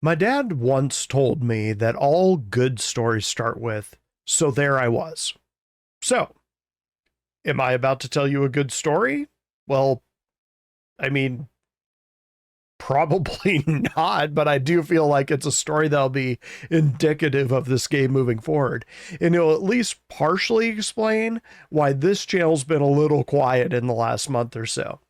My dad once told me that all good stories start with, "So there I was." So, am I about to tell you a good story? Well, I mean, probably not, but I do feel like it's a story that'll be indicative of this game moving forward. And it'll at least partially explain why this channel's been a little quiet in the last month or so.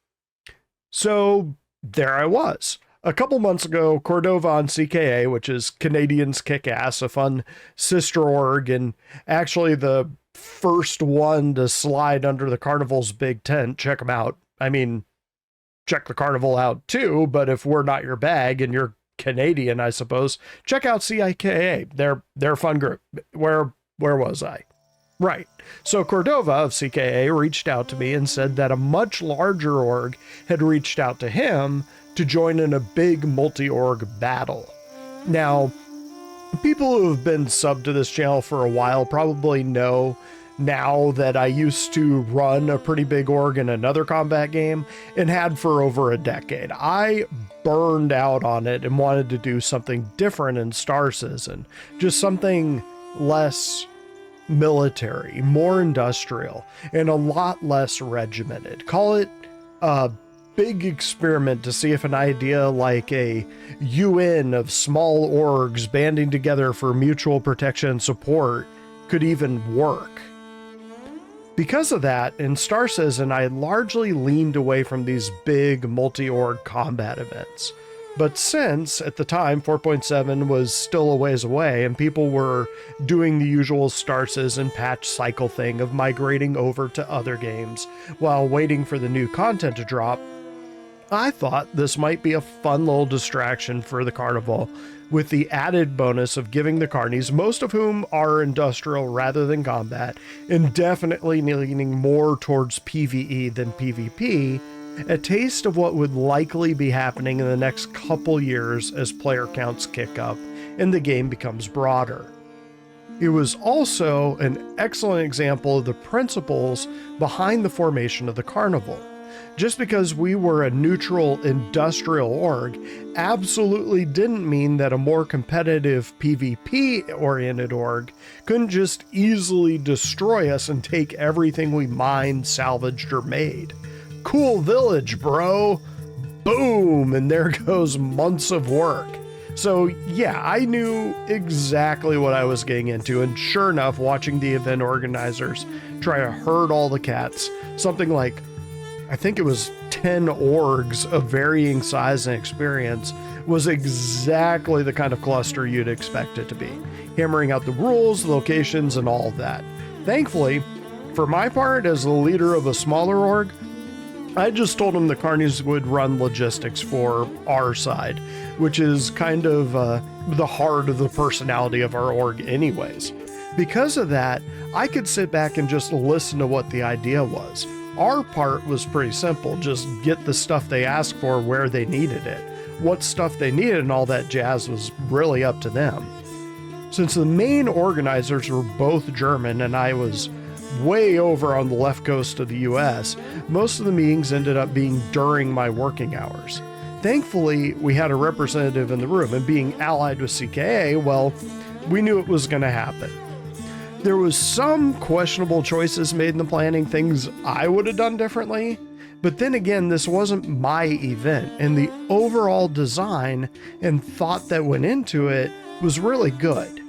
So, there I was. A couple months ago, Cordova on CKA, which is Canadians Kick Ass, a fun sister org, and actually the first one to slide under the Carnival's big tent. Check them out. I mean, check the Carnival out too, but if we're not your bag and you're Canadian, I suppose, check out CIKA. They're a fun group. Where was I? Right. So Cordova of CKA reached out to me and said that a much larger org had reached out to him to join in a big multi-org battle. Now, people who have been subbed to this channel for a while probably know now that I used to run a pretty big org in another combat game and had for over a decade. I burned out on it and wanted to do something different in Star Citizen, just something less military, more industrial, and a lot less regimented. Call it a big experiment to see if an idea like a UN of small orgs banding together for mutual protection and support could even work. Because of that, in Star Citizen, I largely leaned away from these big multi-org combat events. But since, at the time, 4.7 was still a ways away and people were doing the usual Star Citizen patch cycle thing of migrating over to other games while waiting for the new content to drop, I thought this might be a fun little distraction for the Carnival, with the added bonus of giving the Carnies, most of whom are industrial rather than combat, and definitely leaning more towards PvE than PvP, a taste of what would likely be happening in the next couple years as player counts kick up and the game becomes broader. It was also an excellent example of the principles behind the formation of the Carnival. Just because we were a neutral industrial org absolutely didn't mean that a more competitive PvP-oriented org couldn't just easily destroy us and take everything we mined, salvaged, or made. Cool village, bro! Boom! And there goes months of work. So yeah, I knew exactly what I was getting into, and sure enough, watching the event organizers try to herd all the cats, something like, I think it was 10 orgs of varying size and experience, was exactly the kind of cluster you'd expect it to be, hammering out the rules, locations, and all of that. Thankfully, for my part, as the leader of a smaller org, I just told them the Carnies would run logistics for our side, which is kind of the heart of the personality of our org anyways. Because of that, I could sit back and just listen to what the idea was. Our part was pretty simple, just get the stuff they asked for where they needed it. What stuff they needed and all that jazz was really up to them. Since the main organizers were both German and I was way over on the left coast of the US, most of the meetings ended up being during my working hours. Thankfully, we had a representative in the room, and being allied with CKA, well, we knew it was going to happen. There was some questionable choices made in the planning, things I would have done differently, but then again, this wasn't my event, and the overall design and thought that went into it was really good.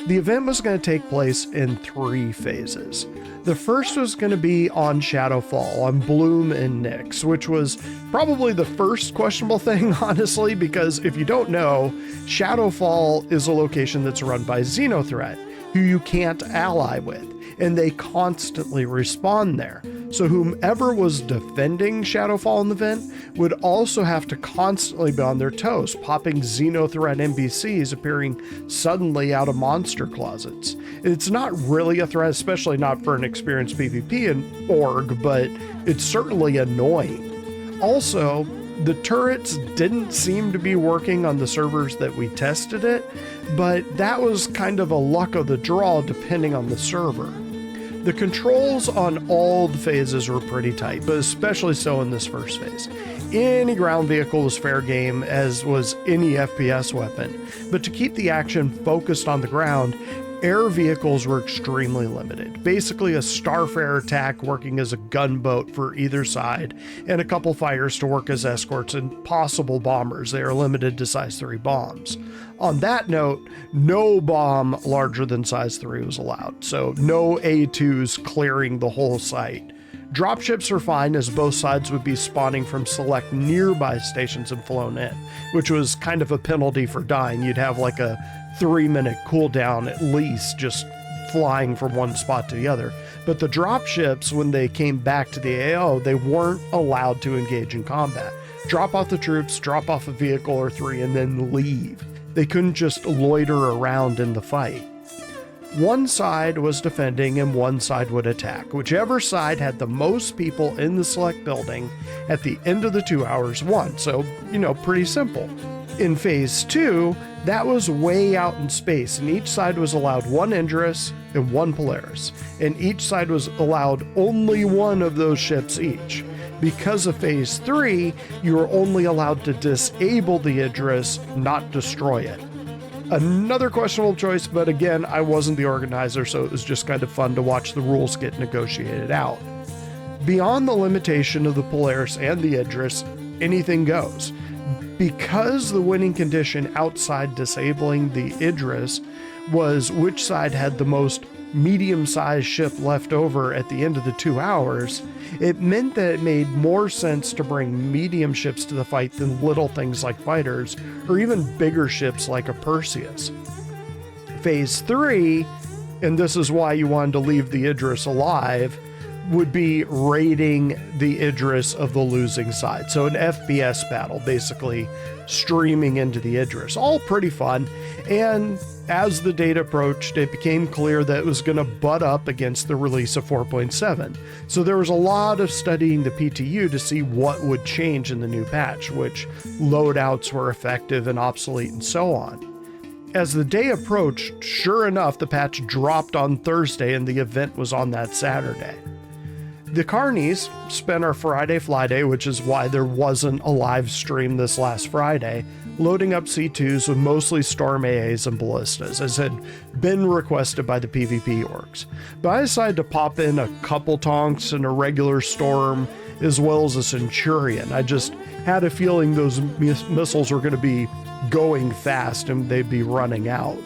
The event was going to take place in 3 phases. The first was going to be on Shadowfall, on Bloom and Nyx, which was probably the first questionable thing, honestly, because if you don't know, Shadowfall is a location that's run by Xenothreat, who you can't ally with, and they constantly respawn there. So whomever was defending Shadowfall in the event would also have to constantly be on their toes, popping Xenothreat NPCs appearing suddenly out of monster closets. It's not really a threat, especially not for an experienced PvP and org, but it's certainly annoying. Also, the turrets didn't seem to be working on the servers that we tested it, but that was kind of a luck of the draw depending on the server. The controls on all the phases were pretty tight, but especially so in this first phase. any ground vehicle was fair game, as was any FPS weapon. But to keep the action focused on the ground, air vehicles were extremely limited. Basically a Starfare attack working as a gunboat for either side, and a couple fighters to work as escorts and possible bombers. They are limited to size 3 bombs. On that note, no bomb larger than size 3 was allowed, so no A2s clearing the whole site. Dropships are fine, as both sides would be spawning from select nearby stations and flown in, which was kind of a penalty for dying. You'd have like a 3-minute cooldown at least, just flying from one spot to the other. But the dropships, when they came back to the AO, they weren't allowed to engage in combat. Drop off the troops, drop off a vehicle or 3, and then leave. They couldn't just loiter around in the fight. One side was defending and one side would attack. Whichever side had the most people in the select building at the end of the 2 hours won. So, pretty simple. In Phase 2, that was way out in space, and each side was allowed 1 Indris and 1 Polaris, and each side was allowed only 1 of those ships each. Because of Phase 3, you were only allowed to disable the Idris, not destroy it. Another questionable choice, but again, I wasn't the organizer, so it was just kind of fun to watch the rules get negotiated out. Beyond the limitation of the Polaris and the Idris, anything goes. Because the winning condition outside disabling the Idris was which side had the most medium-sized ship left over at the end of the 2 hours, it meant that it made more sense to bring medium ships to the fight than little things like fighters, or even bigger ships like a Perseus. Phase 3, and this is why you wanted to leave the Idris alive, would be raiding the Idris of the losing side. So an FPS battle, basically streaming into the Idris. All pretty fun, and as the date approached, it became clear that it was going to butt up against the release of 4.7. So there was a lot of studying the PTU to see what would change in the new patch, which loadouts were effective and obsolete and so on. As the day approached, sure enough, the patch dropped on Thursday and the event was on that Saturday. The Carnies spent our Friday fly day, which is why there wasn't a live stream this last Friday, loading up C2s with mostly Storm AAs and Ballistas, as had been requested by the PvP orgs. But I decided to pop in a couple Tonks and a regular Storm, as well as a Centurion. I just had a feeling those missiles were going to be going fast and they'd be running out.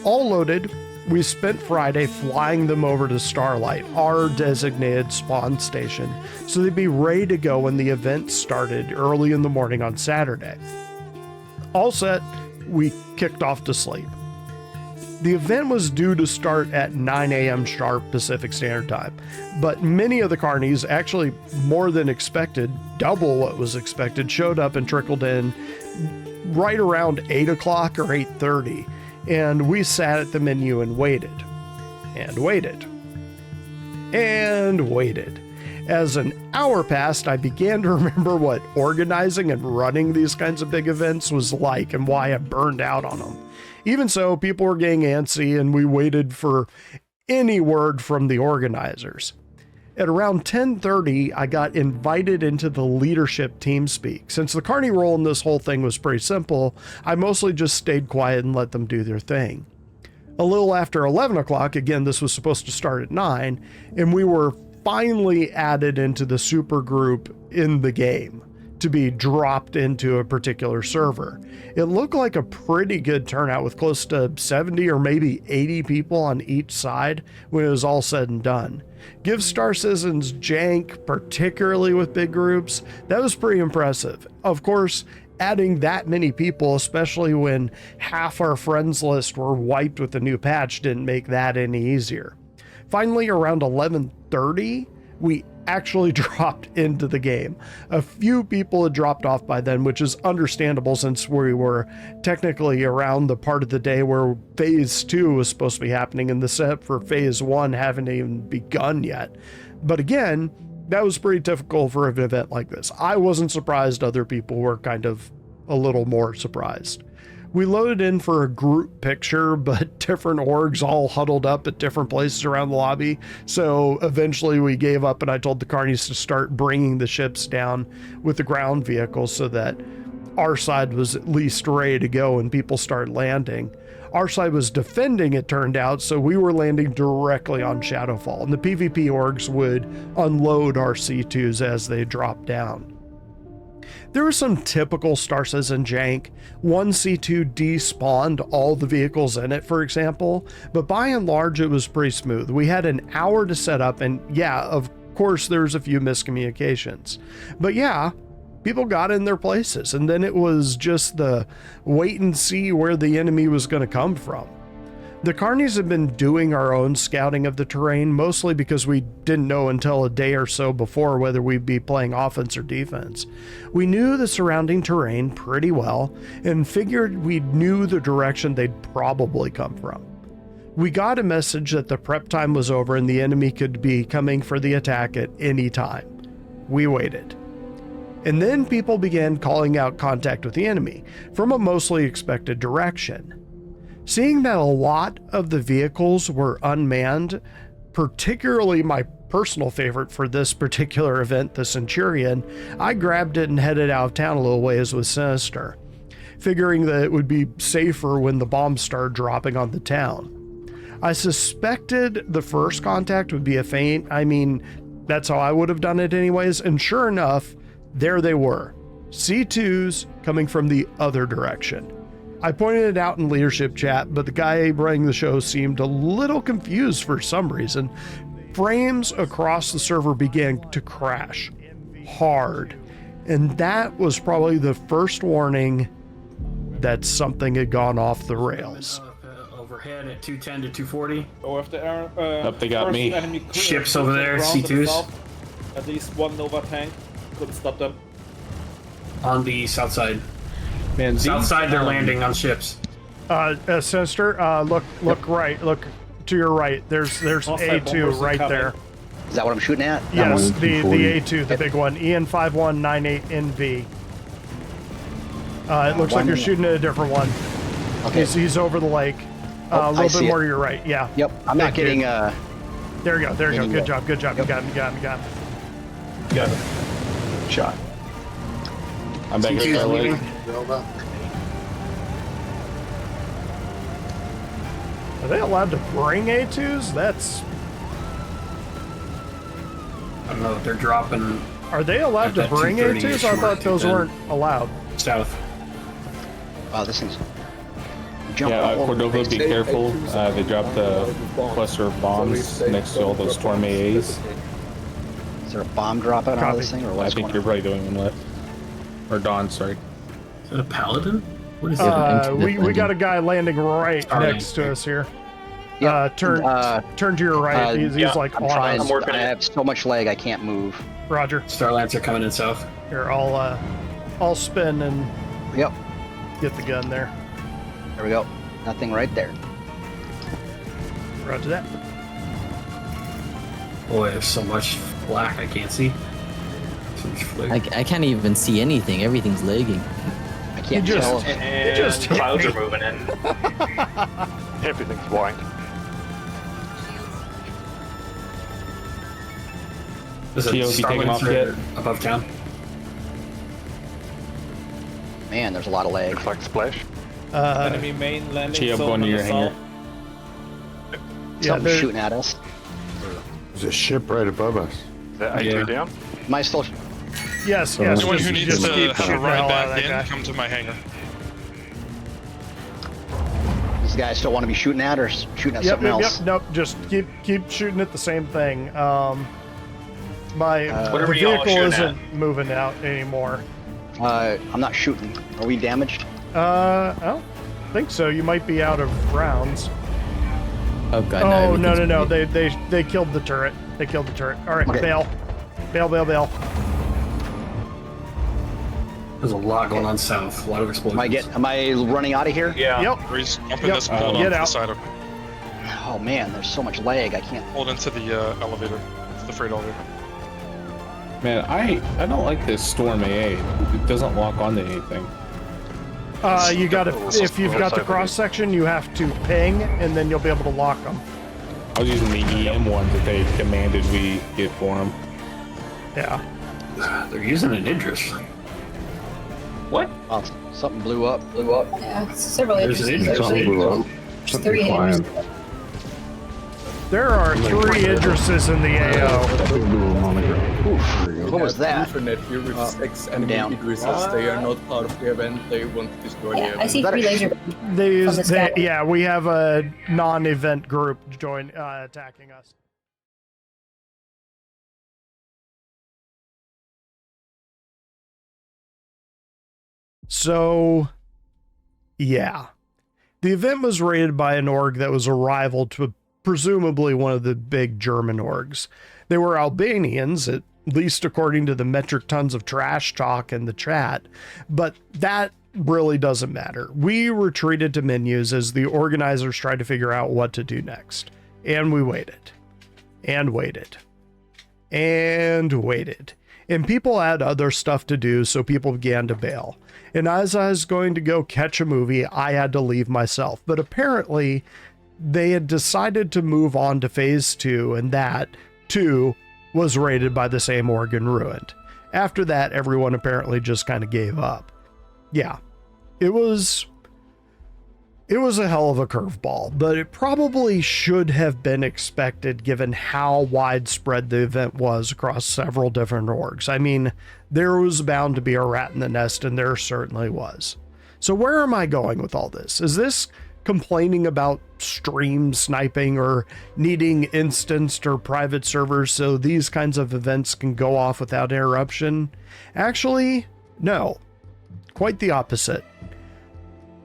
All loaded, we spent Friday flying them over to Starlight, our designated spawn station, so they'd be ready to go when the event started early in the morning on Saturday. All set, we kicked off to sleep. The event was due to start at 9 a.m. sharp Pacific Standard Time, but many of the Carnies, actually more than expected, double what was expected, showed up and trickled in right around 8 o'clock or 8:30. And we sat at the menu and waited, and waited, and waited. As an hour passed, I began to remember what organizing and running these kinds of big events was like and why I burned out on them. Even so, people were getting antsy and we waited for any word from the organizers. At around 10:30, I got invited into the leadership team speak. Since the Carney role in this whole thing was pretty simple, I mostly just stayed quiet and let them do their thing. A little after 11 o'clock, again, this was supposed to start at 9, and we were finally added into the super group in the game to be dropped into a particular server. It looked like a pretty good turnout with close to 70 or maybe 80 people on each side when it was all said and done. Give Star Citizens jank, particularly with big groups. That was pretty impressive. Of course, adding that many people, especially when half our friends list were wiped with the new patch, didn't make that any easier. Finally, around 11:30, we actually dropped into the game. A few people had dropped off by then, which is understandable since we were technically around the part of the day where Phase 2 was supposed to be happening and the setup for Phase 1 haven't even begun yet. But again, that was pretty difficult for an event like this. I wasn't surprised, other people were kind of a little more surprised. We loaded in for a group picture, but different orgs all huddled up at different places around the lobby. So eventually we gave up and I told the Carnies to start bringing the ships down with the ground vehicles so that our side was at least ready to go and people started landing. Our side was defending, it turned out, so we were landing directly on Shadowfall, and the PvP orgs would unload our C2s as they dropped down. There was some typical Star Citizen jank. One C2 despawned all the vehicles in it, for example, but by and large it was pretty smooth. We had an hour to set up, and yeah, of course there's a few miscommunications. But yeah, people got in their places, and then it was just the wait and see where the enemy was going to come from. The Carnies have been doing our own scouting of the terrain, mostly because we didn't know until a day or so before whether we'd be playing offense or defense. We knew the surrounding terrain pretty well, and figured we knew the direction they'd probably come from. We got a message that the prep time was over and the enemy could be coming for the attack at any time. We waited. And then people began calling out contact with the enemy from a mostly expected direction. Seeing that a lot of the vehicles were unmanned, particularly my personal favorite for this particular event, the Centurion, I grabbed it and headed out of town a little ways with Sinister, figuring that it would be safer when the bombs started dropping on the town. I suspected the first contact would be a feint. I mean, that's how I would have done it anyways, and sure enough, there they were, C2s coming from the other direction. I pointed it out in leadership chat, but the guy running the show seemed a little confused for some reason. Frames across the server began to crash hard, and that was probably the first warning that something had gone off the rails. Overhead at 210 to 240. Or if there are Up, they got me. Ships over there, C2s. At least one Nova tank couldn't stop them. On the south side. Man, South side, they're landing on ships. Sinister, look right, look to your right. There's A2 right there. Is that what I'm shooting at? Yes, the A2, the big one, EN5198NV. It looks like you're shooting at a different one. Okay. He's over the lake. A little bit more to your right. Yeah. Yep. I'm not getting. There you go. There you go. Good job. Good job. Yep. You got him. got it. Shot. I'm back here. Are they allowed to bring A2s? That's. I don't know, they're dropping. Are they allowed to bring A2s? I thought those weren't allowed. South. Wow, this thing's jumping. Yeah, Cordova, be careful. They dropped the cluster of bombs next to all those Storm AAs. Is there a bomb dropping out of this thing, or I what's think going you're on? probably doing one left. Or Dawn, sorry. Is that a paladin? What is that? We got a guy landing right next to us here. Yep. Turn to your right. He's like I'm on trying. us. I have so much leg, I can't move. Roger. Starlancer coming in south. Here, I'll spin and Yep. get the gun there. There we go. Nothing right there. Roger that. Boy, there's so much black I can't see. So much flake. I can't even see anything. Everything's lagging. I can't You tell. just hit clouds me. are moving in. Everything's white. There's a Theo, have you taken off yet? Starlancer above town. Man, there's a lot of lag. Looks like splash. Enemy main landing Chia, zone going to on your the hangar. south. Yeah, Something's shooting at us. There's a ship right above us. Is that A2 Yeah. down? Am I still? Yes. Anyone just- who needs just to keep have a shooting the ride hell out of back that in, guy. come to my hangar. These guys still want to be shooting at, or shooting at something else? Nope. Just keep shooting at the same thing. My Whatever the y'all are vehicle shooting isn't moving out anymore. I'm not shooting. Are we damaged? I don't think so. You might be out of rounds. Oh god. Oh no. everything's- They killed the turret. They killed the turret. All right, Okay. bail. There's a lot going on south. A lot of explosions. Am I running out of here? Yeah. Yep. Or he's jumping Yep. this pole Get onto the out. side of Oh man, there's so much lag. I can't. hold into the elevator. It's the freight elevator. Man, I don't like this Storm AA. It doesn't lock onto anything. You got to, Little if you've got the side cross section, you have to ping, and then you'll be able to lock them. I was using the EM ones that they demanded we get for them. Yeah. They're using an Idris. What? Oh, something blew up. Yeah, several There's an Idrises. Idris. Something blew up. There's Something 3 flying. Idrises. There are 3 Idrises in the AO. Something blew up on the ground. Oof. There you go. What was that? Internet here with 6 enemy down. Idrises. They are not part of the event. They want to destroy the Yeah, I event. see that 3 a laser. They, yeah, we have a non-event group join attacking us. So, yeah. The event was raided by an org that was a rival to presumably one of the big German orgs. They were Albanians, at least according to the metric tons of trash talk in the chat, but that really doesn't matter. We retreated to menus as the organizers tried to figure out what to do next. And we waited. And waited. And waited. And people had other stuff to do, so people began to bail. And as I was going to go catch a movie, I had to leave myself. But apparently, they had decided to move on to phase 2, and that, too, was raided by the same org and ruined. After that, everyone apparently just kind of gave up. Yeah, it was a hell of a curveball, but it probably should have been expected given how widespread the event was across several different orgs. I mean, there was bound to be a rat in the nest, and there certainly was. So where am I going with all this? Is this complaining about stream sniping or needing instanced or private servers so these kinds of events can go off without interruption? Actually, no. Quite the opposite.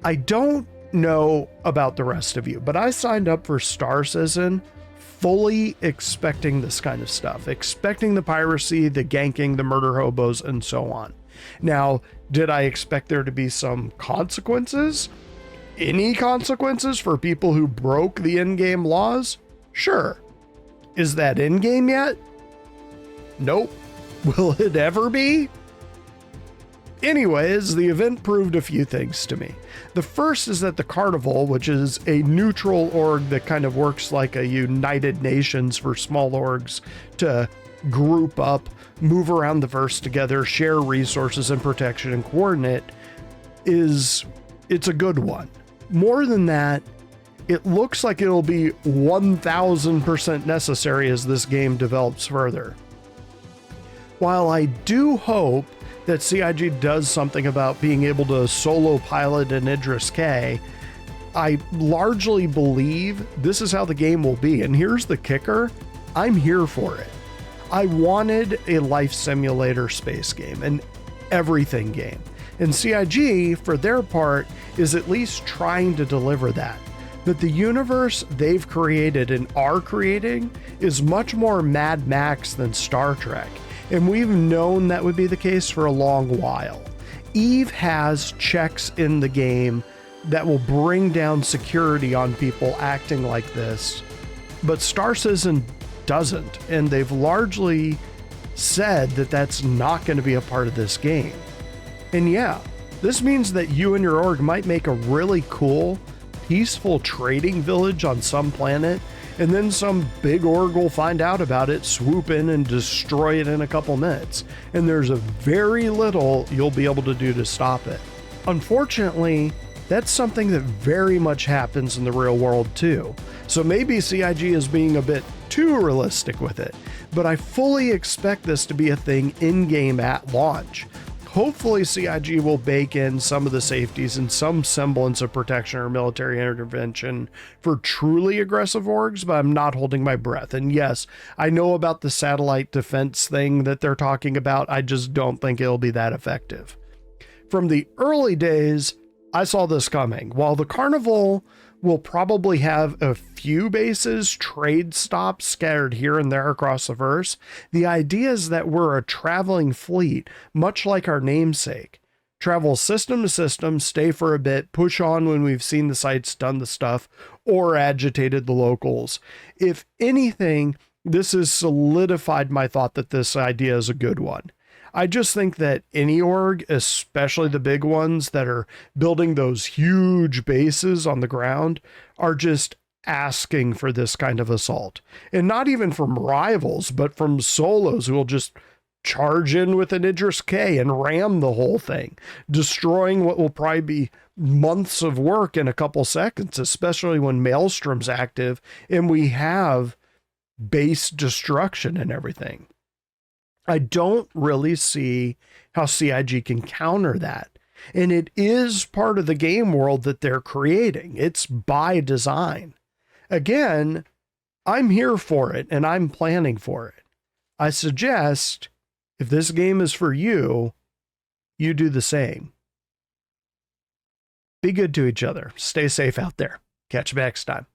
I don't know about the rest of you, but I signed up for Star Citizen fully expecting this kind of stuff, expecting the piracy, the ganking, the murder hobos, and so on. Now, did I expect there to be some consequences? Any consequences for people who broke the in-game laws? Sure. Is that in-game yet? Nope. Will it ever be? Anyways, the event proved a few things to me. The first is that the Carnival, which is a neutral org that kind of works like a United Nations for small orgs to group up, move around the verse together, share resources and protection and coordinate, it's a good one. More than that, it looks like it'll be 1000% necessary as this game develops further. While I do hope that CIG does something about being able to solo pilot an Idris K, I largely believe this is how the game will be. And here's the kicker, I'm here for it. I wanted a life simulator space game, an everything game. And CIG, for their part, is at least trying to deliver that. But the universe they've created and are creating is much more Mad Max than Star Trek. And we've known that would be the case for a long while. Eve has checks in the game that will bring down security on people acting like this, but Star Citizen doesn't, and they've largely said that that's not going to be a part of this game. And yeah, this means that you and your org might make a really cool, peaceful trading village on some planet, and then some big org will find out about it, swoop in and destroy it in a couple minutes. And there's a very little you'll be able to do to stop it. Unfortunately, that's something that very much happens in the real world too. So maybe CIG is being a bit too realistic with it, but I fully expect this to be a thing in-game at launch. Hopefully CIG will bake in some of the safeties and some semblance of protection or military intervention for truly aggressive orgs, but I'm not holding my breath. And yes, I know about the satellite defense thing that they're talking about. I just don't think it'll be that effective. From the early days, I saw this coming. While the Carnival will probably have a few bases, trade stops scattered here and there across the verse, the idea is that we're a traveling fleet, much like our namesake. Travel system to system, stay for a bit, push on when we've seen the sites, done the stuff, or agitated the locals. If anything, this has solidified my thought that this idea is a good one. I just think that any org, especially the big ones that are building those huge bases on the ground, are just asking for this kind of assault. And not even from rivals, but from solos who will just charge in with an Idris K and ram the whole thing, destroying what will probably be months of work in a couple seconds, especially when Maelstrom's active and we have base destruction and everything. I don't really see how CIG can counter that. And it is part of the game world that they're creating. It's by design. Again, I'm here for it and I'm planning for it. I suggest if this game is for you, you do the same. Be good to each other. Stay safe out there. Catch you next time.